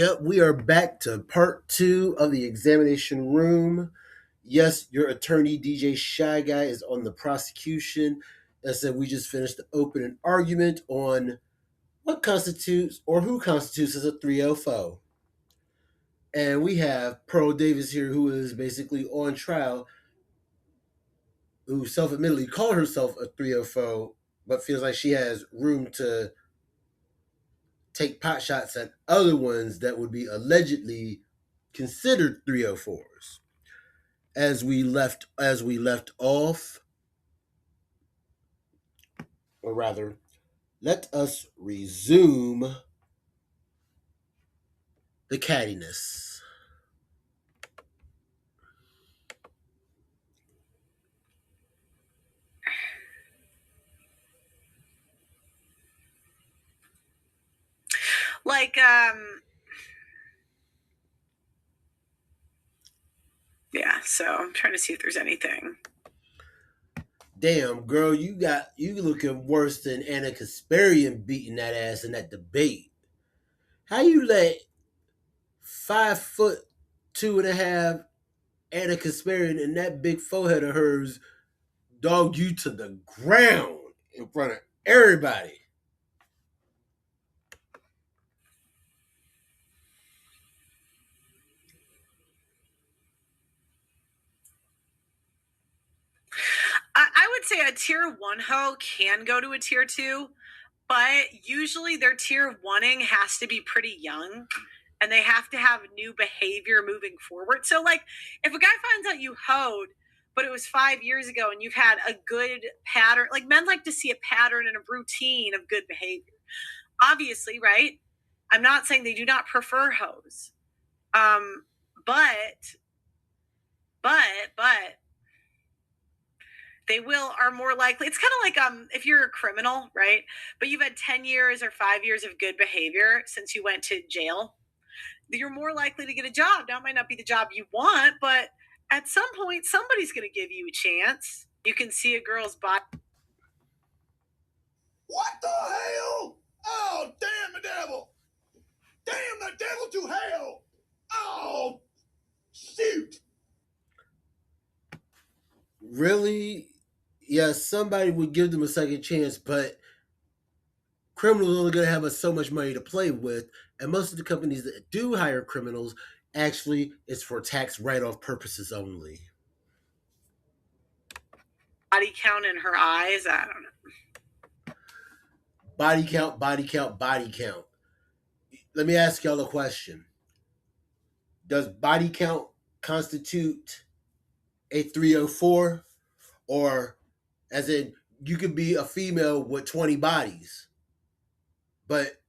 Yep, we are back to part two of the examination room. Yes, your attorney, DJ Shy Guy, is on the prosecution. As I said, we just finished the opening argument on what constitutes or who constitutes as a 304. And we have Pearl Davis here, who is basically on trial, who self admittedly called herself a 304, but feels like she has room to take pot shots at other ones that would be allegedly considered 304s. As we left off, or rather, let us resume the cattiness. Like, yeah, so I'm trying to see if there's anything. Damn, girl, you looking worse than Anna Kasparian beating that ass in that debate. How you let 5'2" and a half Anna Kasparian and that big forehead of hers dog you to the ground in front of everybody? I would say a tier 1 hoe can go to a tier 2, but usually their tier 1ing has to be pretty young and they have to have new behavior moving forward. So, like, if a guy finds out you hoed, but it was 5 years ago and you've had a good pattern, like, men like to see a pattern and a routine of good behavior. Obviously, right? I'm not saying they do not prefer hoes. But they are more likely. It's kind of like if you're a criminal, right? But you've had 10 years or 5 years of good behavior since you went to jail. You're more likely to get a job. Now, it might not be the job you want, but at some point, somebody's going to give you a chance. You can see a girl's body. What the hell? Oh, damn the devil! Damn the devil to hell! Oh, shoot! Really? Yeah, somebody would give them a second chance, but criminals are only going to have so much money to play with, and most of the companies that do hire criminals actually it's for tax write-off purposes only. Body count in her eyes. I don't know. Body count, body count, body count. Let me ask y'all a question. Does body count constitute a 304? Or, as in, you could be a female with 20 bodies, but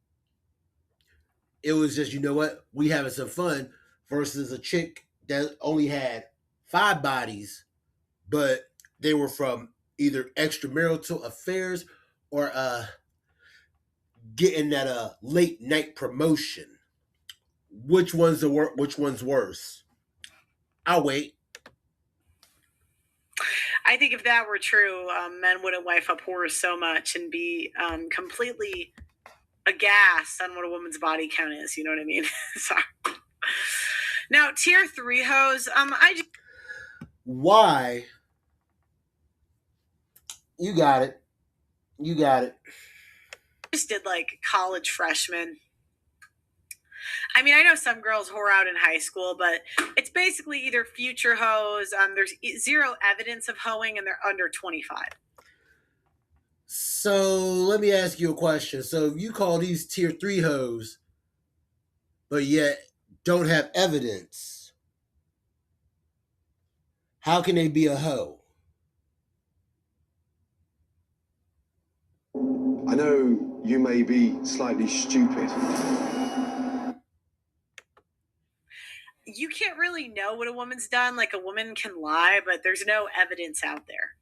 it was just, you know what, we having some fun, versus a chick that only had 5 bodies, but they were from either extramarital affairs or getting that late night promotion. Which one's worse? I'll wait. I think if that were true, men wouldn't wife up whores so much and be completely aghast on what a woman's body count is. You know what I mean? Sorry. Now, tier 3 hoes, Why? You got it. You got it. Just did like college freshmen. I mean, I know some girls whore out in high school, but it's basically either future hoes. There's zero evidence of hoeing, and they're under 25. So let me ask you a question. So if you call these tier 3 hoes, but yet don't have evidence, how can they be a hoe? I know you may be slightly stupid. You can't really know what a woman's done. Like, a woman can lie, but there's no evidence out there.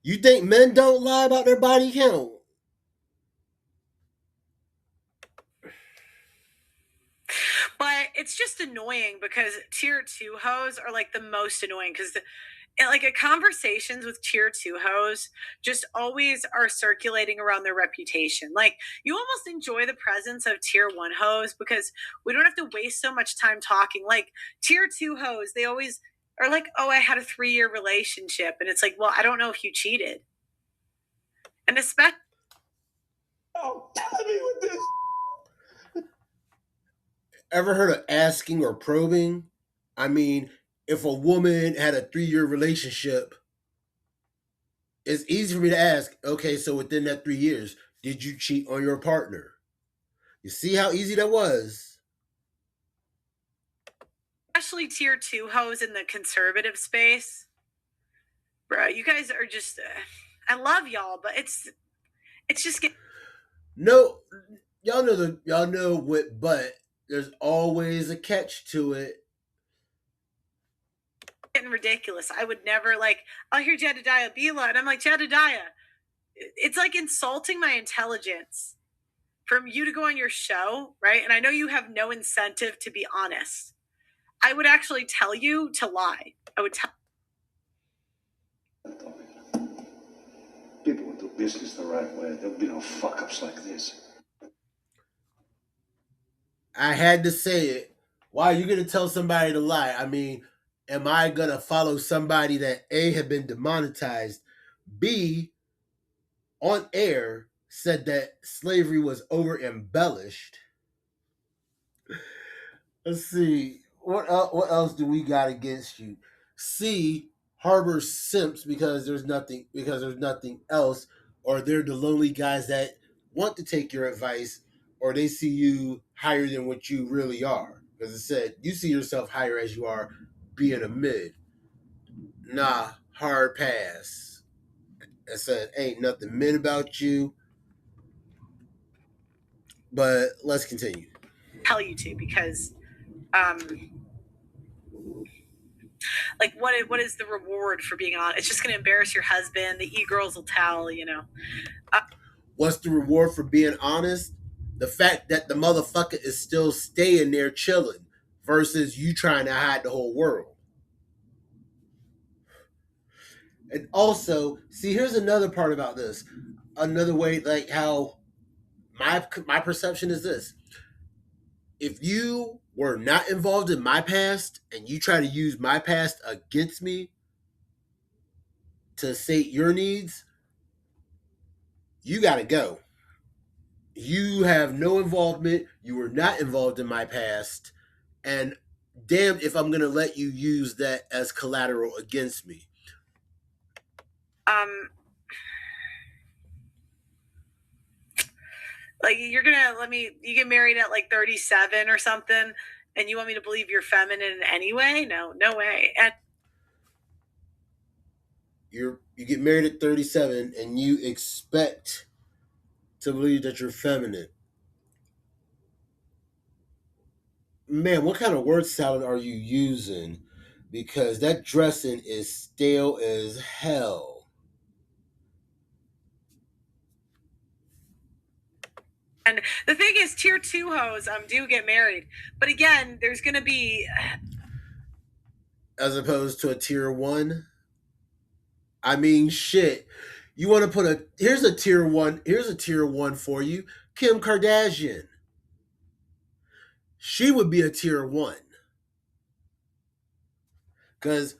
You think men don't lie about their body count? But it's just annoying because tier 2 hoes are like the most annoying because like conversations with tier 2 hoes just always are circulating around their reputation. Like, you almost enjoy the presence of tier 1 hoes because we don't have to waste so much time talking. Like, tier 2 hoes, they always are like, oh, I had a 3-year relationship, and it's like, well, I don't know if you cheated. And especially, Oh, killing me with this. Ever heard of asking or probing? I mean, if a woman had a 3-year relationship, it's easy for me to ask, okay, so within that 3 years, did you cheat on your partner? You see how easy that was? tier 2 hoes in the conservative space, bro, you guys are just, I love y'all, but it's just getting No, y'all know what, but there's always a catch to it. ridiculous. I would never, like, I'll hear Jedediah Bila, and I'm like, Jedediah, it's like insulting my intelligence from you to go on your show, right? And I know you have no incentive to be honest. I would actually tell you to lie. I would tell. People would do business the right way. There'll be no fuck-ups like this. I had to say it. Why are you going to tell somebody to lie? I mean, am I going to follow somebody that A, had been demonetized, B, on air said that slavery was over embellished? Let's see. What else do we got against you? C, harbor simps because there's nothing else, or they're the lonely guys that want to take your advice, or they see you higher than what you really are. Because it said you see yourself higher as you are being a mid. Nah, hard pass. It said ain't nothing mid about you. But let's continue. Tell you to, because like, what is the reward for being on? It's just going to embarrass your husband. The e-girls will tell, you know. What's the reward for being honest? The fact that the motherfucker is still staying there chilling versus you trying to hide the whole world. And also, see, here's another part about this. Another way, like how my perception is this. If you were not involved in my past and you try to use my past against me to sate your needs, you got to go. You have no involvement. You were not involved in my past. And damned if I'm going to let you use that as collateral against me. Like, you're going to let me, you get married at like 37 or something, and you want me to believe you're feminine in any way? No way. And you get married at 37 and you expect to believe that you're feminine. Man, what kind of word salad are you using? Because that dressing is stale as hell. And the thing is, tier 2 hoes do get married. But again, there's going to be... As opposed to a tier 1? I mean, shit. You want to put a... Here's a tier 1 for you. Kim Kardashian. She would be a tier 1. Because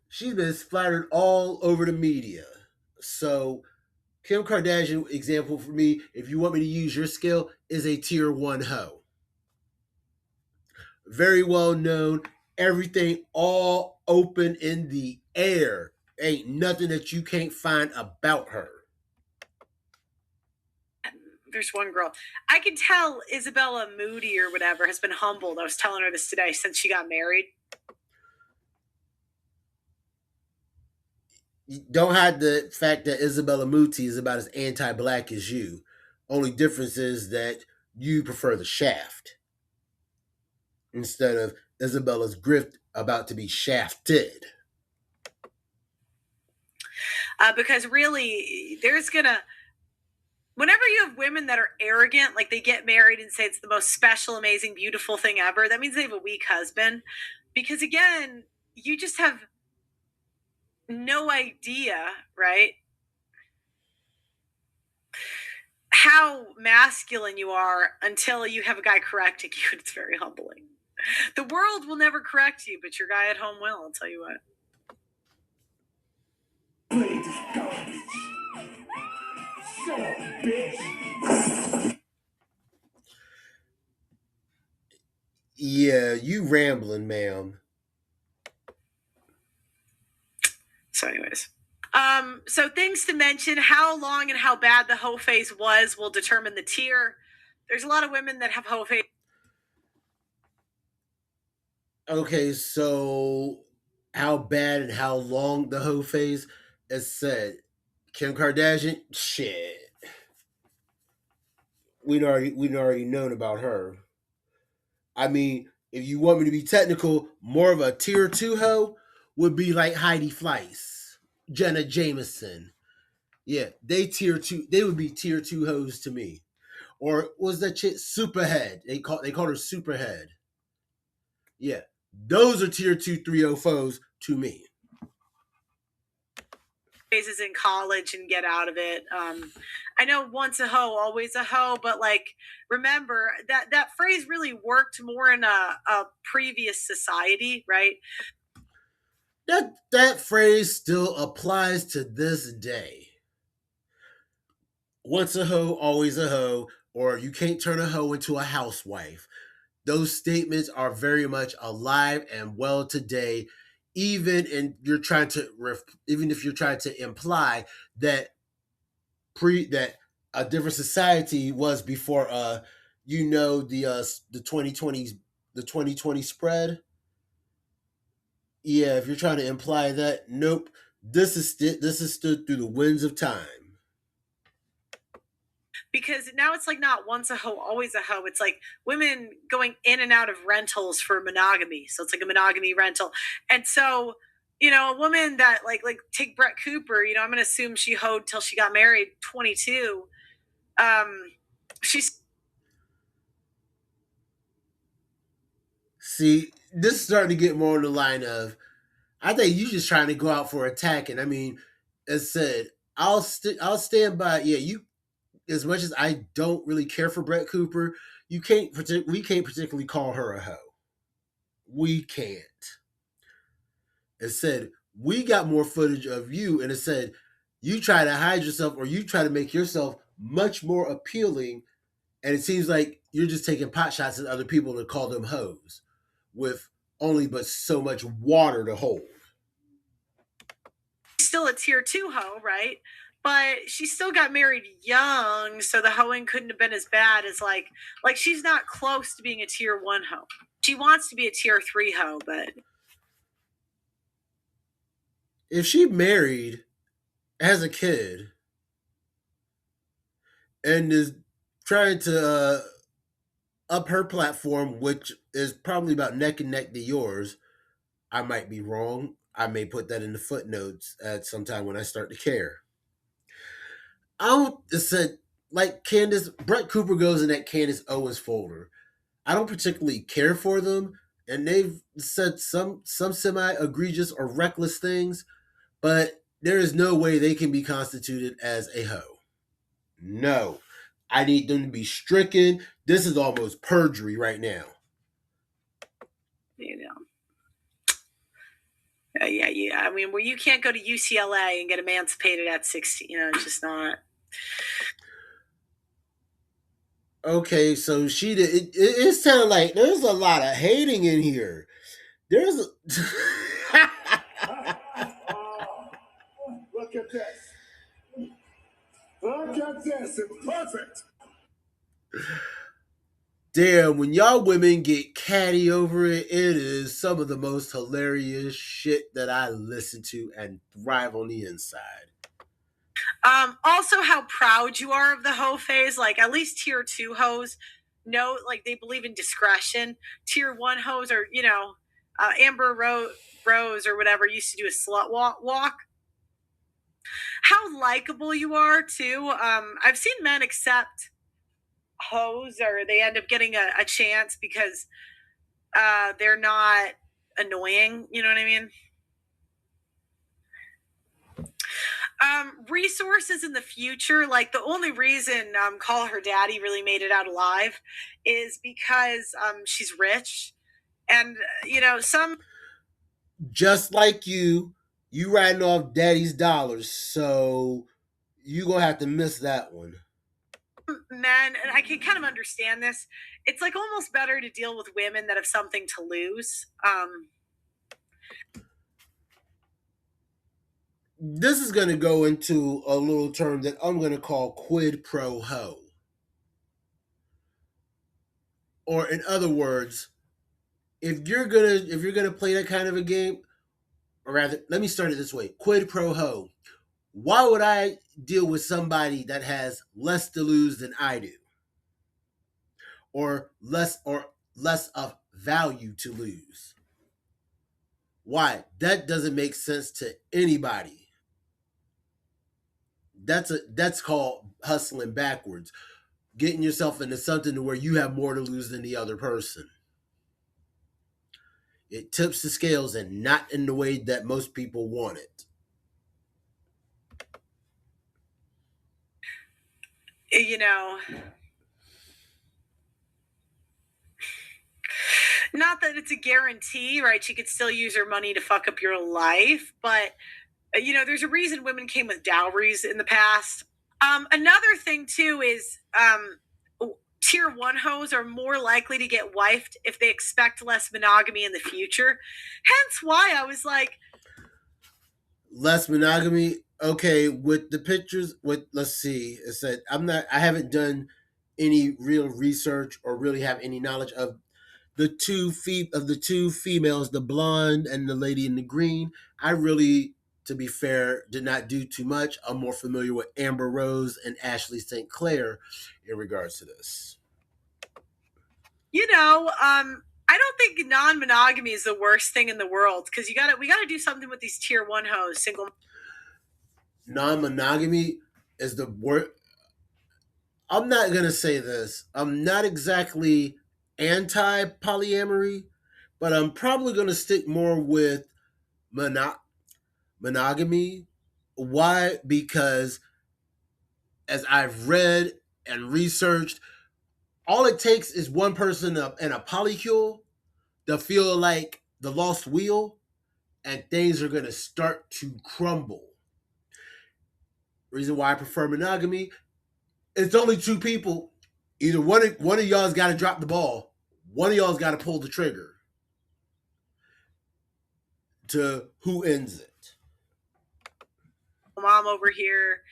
she's been splattered all over the media. So... Kim Kardashian, example for me, if you want me to use your scale, is a tier 1 hoe. Very well known. Everything all open in the air. Ain't nothing that you can't find about her. There's one girl. I can tell Isabella Moody or whatever has been humbled. I was telling her this today since she got married. You don't hide the fact that Isabella Muti is about as anti-black as you. Only difference is that you prefer the shaft instead of Isabella's grift about to be shafted. Because really, whenever you have women that are arrogant, like they get married and say it's the most special, amazing, beautiful thing ever, that means they have a weak husband. Because again, you just have no idea, right, how masculine you are until you have a guy correcting you. It's very humbling. The world will never correct you, but your guy at home will, I'll tell you what. Son of a bitch. Yeah, you rambling, ma'am. So, anyways. So things to mention: how long and how bad the hoe phase was will determine the tier. There's a lot of women that have hoe phase. Okay, so how bad and how long the hoe phase is said. Kim Kardashian, shit. We'd already known about her. I mean, if you want me to be technical, more of a tier 2 hoe would be like Heidi Fleiss, Jenna Jameson. Yeah, they would be tier 2 hoes to me. Or was that chick Superhead? They called her Superhead. Yeah. Those are tier 2 3 foes to me. Phases in college and get out of it. I know once a hoe, always a hoe, but like remember that phrase really worked more in a previous society, right? That phrase still applies to this day. Once a hoe, always a hoe, or you can't turn a hoe into a housewife. Those statements are very much alive and well today, even even if you're trying to imply that that a different society was before the 2020 spread. Yeah, if you're trying to imply that, nope. This is stood through the winds of time. Because now it's like not once a hoe, always a hoe. It's like women going in and out of rentals for monogamy. So it's like a monogamy rental. And so, a woman that like take Brett Cooper, I'm going to assume she hoed till she got married 22. She's. See, this is starting to get more in the line of, I think you just trying to go out for attacking. I mean, as said, I'll stand by. Yeah, you. As much as I don't really care for Brett Cooper, we can't particularly call her a hoe. We can't. It said we got more footage of you, and it said you try to hide yourself or you try to make yourself much more appealing, and it seems like you're just taking pot shots at other people to call them hoes with only but so much water to hold. Still a tier 2 hoe, right? But she still got married young, so the hoeing couldn't have been as bad as like she's not close to being a tier 1 hoe. She wants to be a tier 3 hoe, but if she married, has a kid, and is trying to up her platform, which is probably about neck and neck to yours, I might be wrong. I may put that in the footnotes at some time when I start to care. I don't. It said like Candace Brett Cooper goes in that Candace Owens folder. I don't particularly care for them, and they've said some semi egregious or reckless things, but there is no way they can be constituted as a hoe. No, I need them to be stricken. This is almost perjury right now. Yeah. I mean, where you can't go to UCLA and get emancipated at 16, it's just not. Okay, so she did. It sounded like there's a lot of hating in here. There's. Look at this. Look at this. It's perfect. Damn, when y'all women get catty over it, it is some of the most hilarious shit that I listen to and thrive on the inside. Also, how proud you are of the hoe phase. Like, at least tier 2 hoes know, like, they believe in discretion. Tier 1 hoes are, Amber Rose or whatever used to do a slut walk. How likable you are, too. I've seen men accept hoes or they end up getting a chance because they're not annoying. You know what I mean? Resources in the future, like the only reason Call Her Daddy really made it out alive is because she's rich. And, some Just like you riding off daddy's dollars, so you gonna have to miss that one. men, and I can kind of understand this, it's like almost better to deal with women that have something to lose. This is gonna go into a little term that I'm gonna call quid pro ho. Or in other words, if you're gonna play that kind of a game, or rather, let me start it this way: quid pro ho. Why would I deal with somebody that has less to lose than I do, or less of value to lose? Why? That doesn't make sense to anybody. That's called hustling backwards, getting yourself into something to where you have more to lose than the other person. It tips the scales and not in the way that most people want it. You know, not that it's a guarantee, right? She could still use her money to fuck up your life, but there's a reason women came with dowries in the past. Another thing too is tier one hoes are more likely to get wifed if they expect less monogamy in the future. Hence why I was like, less monogamy. Okay, with the pictures, with let's see, it said I haven't done any real research or really have any knowledge of the two females, the blonde and the lady in the green. I really, to be fair, did not do too much. I'm more familiar with Amber Rose and Ashley St. Clair in regards to this. I don't think non-monogamy is the worst thing in the world because we got to do something with these tier one hoes. Single non-monogamy is the worst. I'm not gonna say this. I'm not exactly anti-polyamory, but I'm probably gonna stick more with monogamy. Why? Because as I've read and researched, all it takes is one person in a polycule to feel like the lost wheel, and things are going to start to crumble. Reason why I prefer monogamy: it's only two people. Either one of y'all's got to drop the ball, one of y'all's got to pull the trigger to who ends it. Mom over here.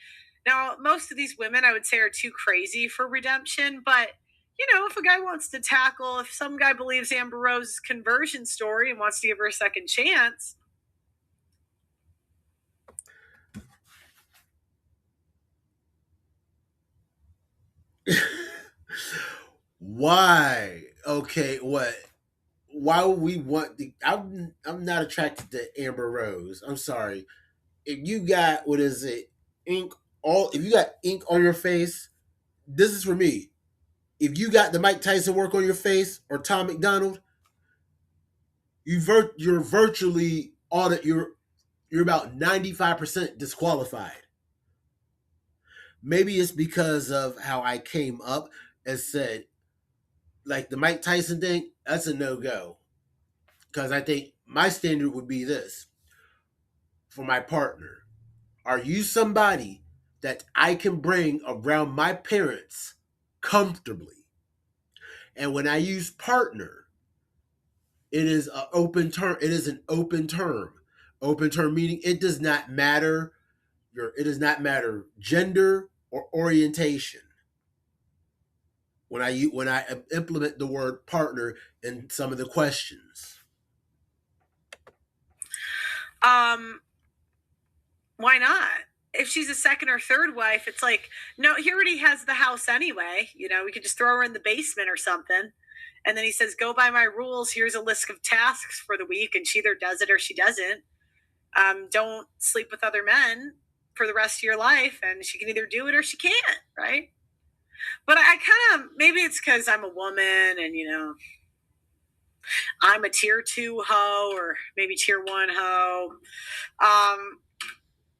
Now, most of these women I would say are too crazy for redemption, but if a guy wants to tackle, if some guy believes Amber Rose's conversion story and wants to give her a second chance. Why? Okay, what? Why would we want the? I'm not attracted to Amber Rose. I'm sorry. If you got what is it, ink if you got ink on your face, this is for me. If you got the Mike Tyson work on your face or Tom McDonald, you're virtually you're about 95% disqualified. Maybe it's because of how I came up and said, like the Mike Tyson thing, that's a no go. Because I think my standard would be this for my partner: are you somebody that I can bring around my parents comfortably? And when I use partner, it is an open term. It is an open term. Open term meaning it does not matter gender or orientation. When I implement the word partner in some of the questions. Why not? If she's a second or third wife, it's like, no, he already has the house anyway. We could just throw her in the basement or something. And then he says, go by my rules. Here's a list of tasks for the week. And she either does it or she doesn't. Don't sleep with other men for the rest of your life. And she can either do it or she can't, right? But I kind of, maybe it's because I'm a woman and, I'm a tier 2 hoe or maybe tier 1 hoe.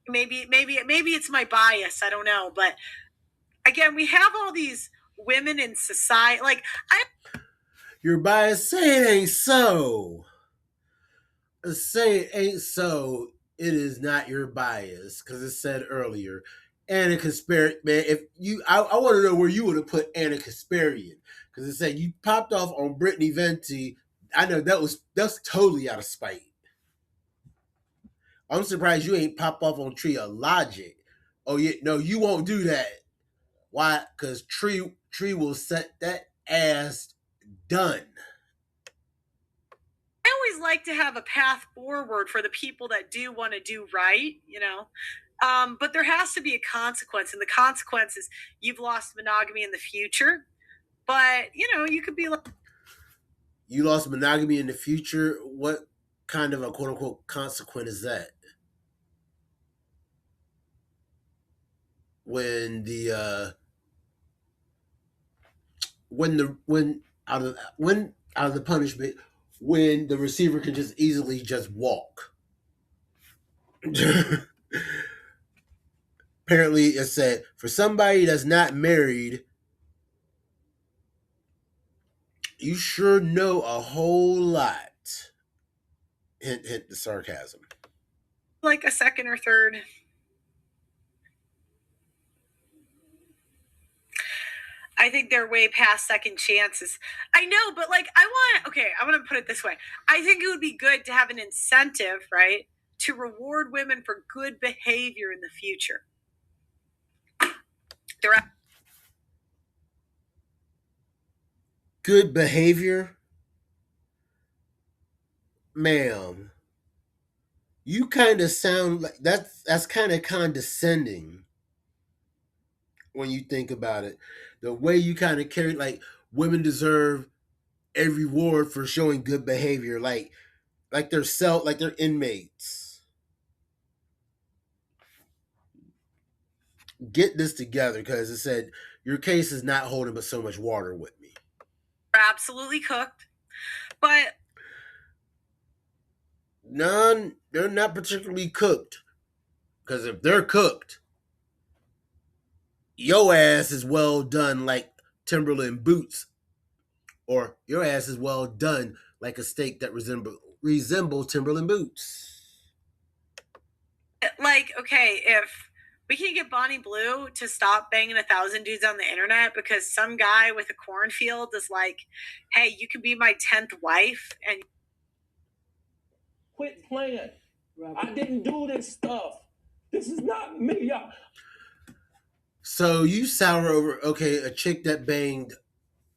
maybe it's my bias. I don't know, but again, we have all these women in society. Like Your bias, say it ain't so. Say it ain't so. It is not your bias because it said earlier. Anna Kasparian, man. If you, I want to know where you would have put Anna Kasparian because it said you popped off on Brittany Venti. I know that's totally out of spite. I'm surprised you ain't pop off on Tree of Logic. Oh yeah, no, you won't do that. Why? Because Tree will set that ass done. I always like to have a path forward for the people that do want to do right, you know. But there has to be a consequence, and the consequence is you've lost monogamy in the future. But you know, you could be like, You lost monogamy in the future. What kind of a quote unquote consequence is that? When the when out of the punishment, when the receiver can just easily just walk. Apparently, it said for somebody that's not married, you sure know a whole lot. Hint, hint the sarcasm. like a second or third. I think they're way past second chances. I know, but like I'm gonna put it this way. I think it would be good to have an incentive, right? To reward women for good behavior in the future. Good behavior, ma'am. You kind of sound like that's kind of condescending when you think about it. The way you kind of carry, like, women deserve a reward for showing good behavior, like they're inmates. Get this together, because it said your case is not holding but so much water with me. Absolutely cooked, but None, they're not particularly cooked. Because if they're cooked, your ass is well done like Timberland boots, or your ass is well done like a steak that resembles Timberland boots. like, okay, if we can get Bonnie Blue to stop banging 1,000 dudes on the internet because some guy with a cornfield is like, hey, you can be my 10th wife, and quit playing. I didn't do this stuff. This is not me, y'all. So you sour over a chick that banged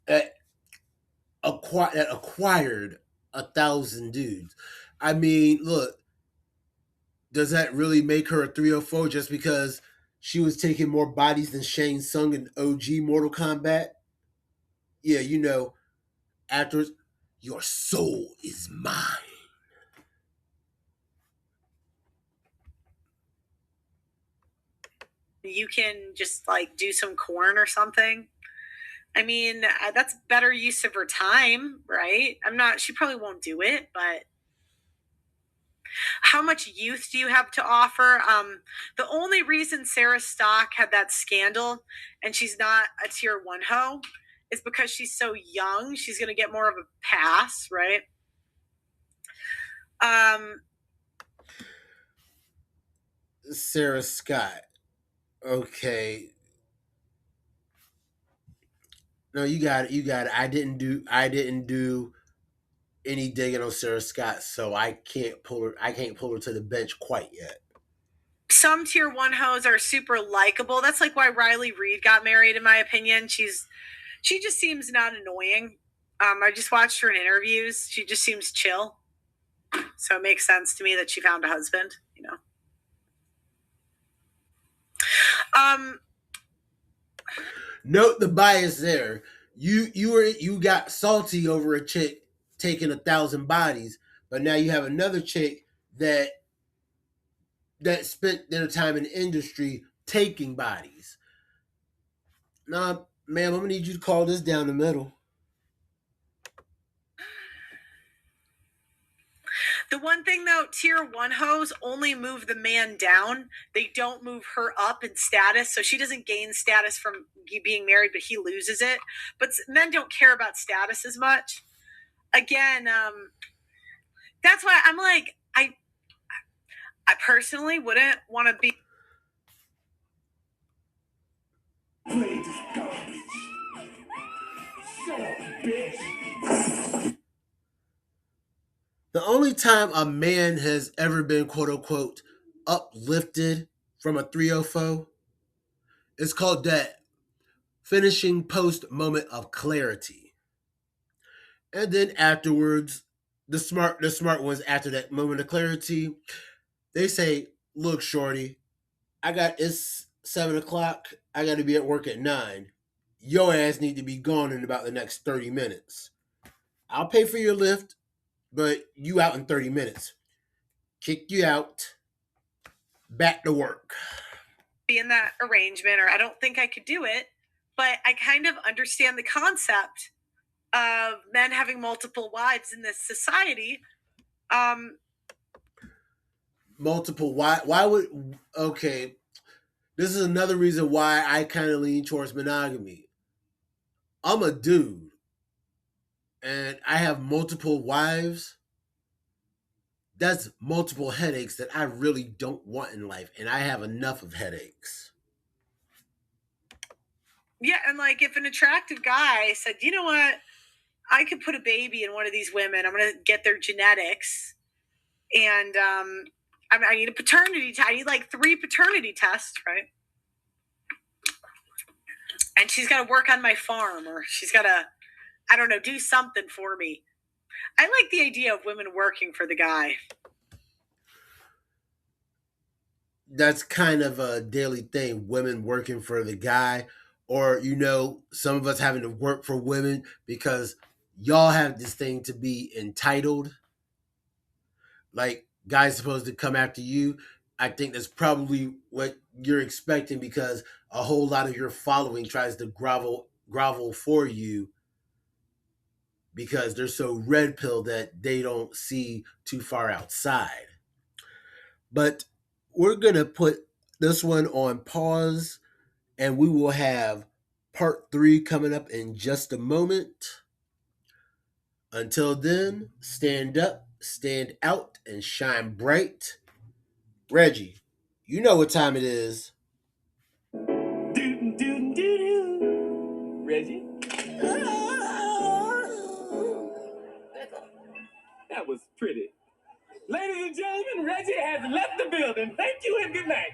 that acquired 1,000 dudes. I mean, look, does that really make her a 304 just because she was taking more bodies than Shane Tsung in OG Mortal Kombat? Yeah, you know, afterwards, your soul is mine. you can just like do some corn or something. I mean, that's better use of her time, right? She probably won't do it, but how much youth do you have to offer? The only reason Sarah Stock had that scandal and she's not a tier 1 hoe is because she's so young. She's going to get more of a pass, right? Sarah Scott. Okay. No, you got it. I didn't do any digging on Sarah Scott, so I can't pull her to the bench quite yet. Some tier 1 hoes are super likable. That's like why Riley Reid got married, in my opinion. She just seems not annoying. I just watched her in interviews. She just seems chill. So it makes sense to me that she found a husband, you know. Note the bias there. You got salty over a chick taking 1,000 bodies, but now you have another chick that spent their time in the industry taking bodies. Nah, ma'am, I'm gonna need you to call this down the middle. The one thing though, tier 1 hoes only move the man down. They don't move her up in status. So she doesn't gain status from being married, but he loses it. But men don't care about status as much. Again, that's why I'm like, I personally wouldn't want to be. Play this garbage. Shut up, bitch. The only time a man has ever been quote unquote uplifted from a 304 is called that finishing post moment of clarity. And then afterwards, the smart ones after that moment of clarity, they say, look, shorty, it's 7 o'clock. I gotta be at work at 9. Your ass need to be gone in about the next 30 minutes. I'll pay for your lift, but you out in 30 minutes. Kick you out. Back to work. Be in that arrangement, or I don't think I could do it, but I kind of understand the concept of men having multiple wives in this society. Multiple. Why would, okay, this is another reason why I kind of lean towards monogamy. I'm a dude and I have multiple wives. That's multiple headaches that I really don't want in life, and I have enough of headaches. Yeah, and like if an attractive guy said, you know what, I could put a baby in one of these women, I'm gonna get their genetics, and I need a paternity test. I need like 3 paternity tests, right? And she's got to work on my farm, or she's got to, I don't know, do something for me. I like the idea of women working for the guy. That's kind of a daily thing, women working for the guy, or, some of us having to work for women because y'all have this thing to be entitled. Like, guys supposed to come after you. I think that's probably what you're expecting because a whole lot of your following tries to grovel for you because they're so red pill that they don't see too far outside. But we're going to put this one on pause and we will have part 3 coming up in just a moment. Until then, stand up, stand out, and shine bright. Reggie, you know what time it is. Reggie? That was pretty. Ladies and gentlemen, Reggie has left the building. Thank you and good night.